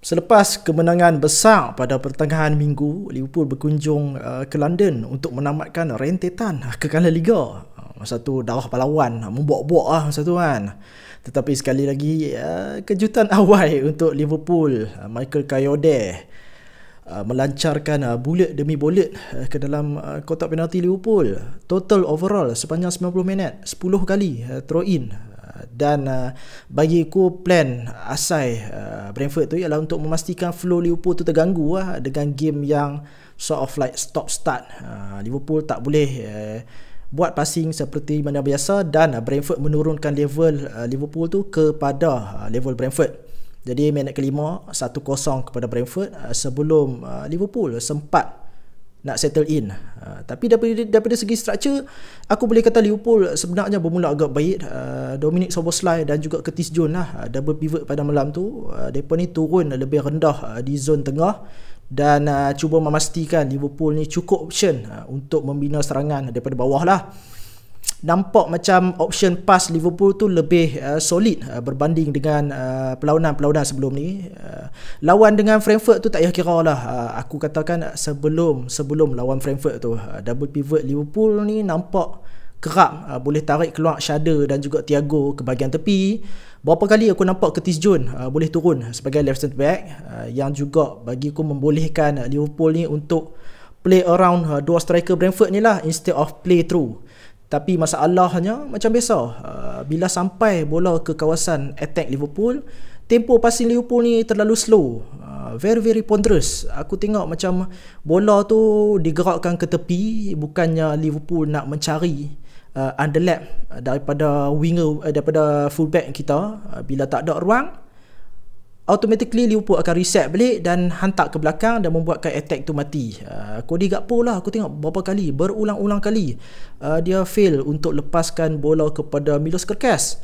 Selepas kemenangan besar pada pertengahan minggu, Liverpool berkunjung ke London untuk menamatkan rentetan kekalahan Liga. Masa tu darah pahlawan membuak-buak masa tu kan. Tetapi sekali lagi kejutan awal untuk Liverpool. Michael Kayode melancarkan bullet demi bullet ke dalam kotak penalti Liverpool. Total overall sepanjang 90 minit 10 kali throw in. Dan bagi aku plan asai Brentford tu ialah untuk memastikan flow Liverpool tu terganggu dengan game yang sort of like stop start. Liverpool tak boleh buat passing seperti mana biasa dan Brentford menurunkan level Liverpool tu kepada level Brentford. Jadi minit kelima 1-0 kepada Brentford sebelum Liverpool sempat nak settle in. Tapi daripada segi structure, aku boleh kata Liverpool sebenarnya bermula agak baik. Dominic Szoboszlai dan juga Curtis Jones lah, double pivot pada malam tu. Mereka ni turun lebih rendah di zon tengah dan cuba memastikan Liverpool ni cukup option untuk membina serangan daripada bawah lah. Nampak macam option pass Liverpool tu lebih solid berbanding dengan perlawanan-perlawanan sebelum ni. Lawan dengan Frankfurt tu tak payah kira lah. Aku katakan sebelum lawan Frankfurt tu, double pivot Liverpool ni nampak kerap boleh tarik keluar Shader dan juga Thiago ke bahagian tepi. Berapa kali aku nampak Curtis Jones boleh turun sebagai left centre back, yang juga bagi aku membolehkan Liverpool ni untuk play around dua striker Brentford ni lah instead of play through. Tapi masalahnya macam biasa, bila sampai bola ke kawasan attack Liverpool, tempo passing Liverpool ni terlalu slow, very ponderous. Aku tengok macam bola tu digerakkan ke tepi, bukannya Liverpool nak mencari underlap daripada winger, daripada fullback kita. Bila tak ada ruang, automatically Liverpool akan reset balik dan hantar ke belakang dan membuatkan attack tu mati. Cody Gakpo lah, aku tengok berapa kali, berulang-ulang kali dia fail untuk lepaskan bola kepada Milos Kerkez.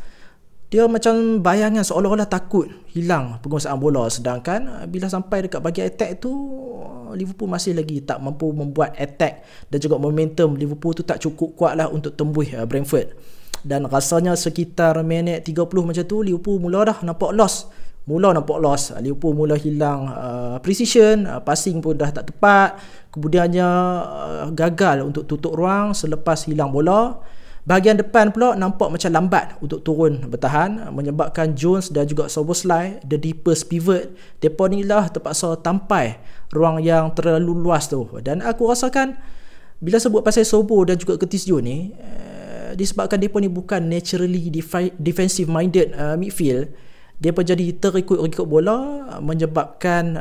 Dia macam bayangan seolah-olah takut hilang penguasaan bola, sedangkan bila sampai dekat bahagian attack tu, Liverpool masih lagi tak mampu membuat attack dan juga momentum Liverpool tu tak cukup kuat lah untuk tembus Brentford. Dan rasanya sekitar minit 30 macam tu, Liverpool mula dah nampak lost. Liverpool mula hilang precision, passing pun dah tak tepat, kemudiannya gagal untuk tutup ruang selepas hilang bola. Bahagian depan pula nampak macam lambat untuk turun bertahan, menyebabkan Jones dan juga Szoboszlai, the deepest pivot, mereka ni lah terpaksa tampai ruang yang terlalu luas tu. Dan aku rasakan bila sebut pasal Sobo dan juga Curtis Jones ni, disebabkan mereka ni bukan naturally defensive minded midfield, dia pun jadi terikut-ikut bola, menyebabkan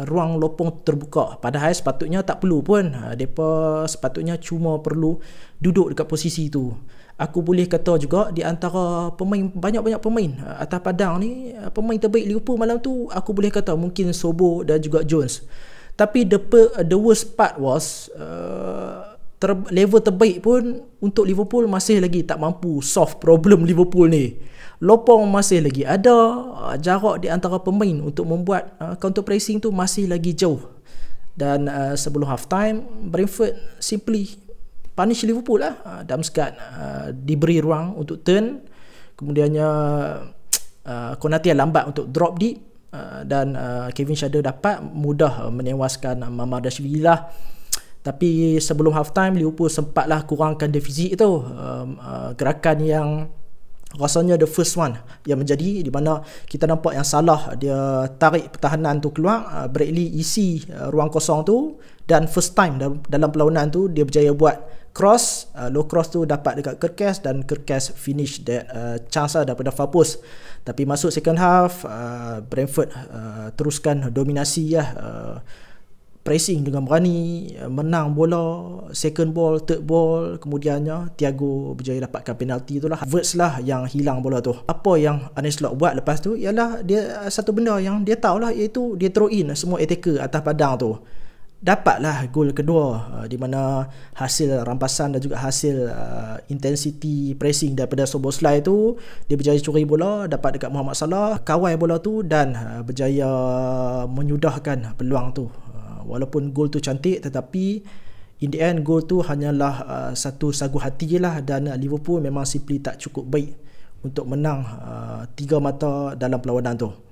ruang lopong terbuka. Padahal sepatutnya tak perlu pun. Mereka sepatutnya cuma perlu duduk dekat posisi tu. Aku boleh kata juga di antara pemain, banyak-banyak pemain atas padang ni, pemain terbaik Liverpool malam tu, aku boleh kata mungkin Sobo dan juga Jones. Tapi the worst part was level terbaik pun untuk Liverpool masih lagi tak mampu solve problem Liverpool ni. Lopong masih lagi ada, jarak di antara pemain untuk membuat counter pressing tu masih lagi jauh. Dan sebelum half time, Brentford simply punish Liverpool lah. Damsgaard diberi ruang untuk turn, kemudiannya Konate lambat untuk drop deep, dan Kevin Shader dapat mudah menewaskan Mamardashvili lah. Tapi sebelum half time, Liverpool sempatlah kurangkan defisit tu. Gerakan yang rasanya the first one yang menjadi, di mana kita nampak yang Salah dia tarik pertahanan tu keluar, Bradley isi ruang kosong tu, dan first time dalam perlawanan tu dia berjaya buat cross, low cross tu dapat dekat Kerkez dan Kerkez finish that chance daripada far post. Tapi masuk second half, Brentford teruskan dominasi pressing dengan berani, menang bola, second ball, third ball, kemudiannya Thiago berjaya dapatkan penalti tu lah. Havertz lah yang hilang bola tu. Apa yang Arne Slot buat lepas tu ialah dia satu benda yang dia tahu lah, iaitu dia throw in semua attacker atas padang tu. Dapatlah gol kedua, di mana hasil rampasan dan juga hasil intensity pressing daripada Szoboszlai tu, dia berjaya curi bola, dapat dekat Mohamed Salah, kawal bola tu dan berjaya menyudahkan peluang tu. Walaupun gol tu cantik, tetapi in the end gol tu hanyalah satu sagu hati lah, dan Liverpool memang simply tak cukup baik untuk menang 3 mata dalam perlawanan tu.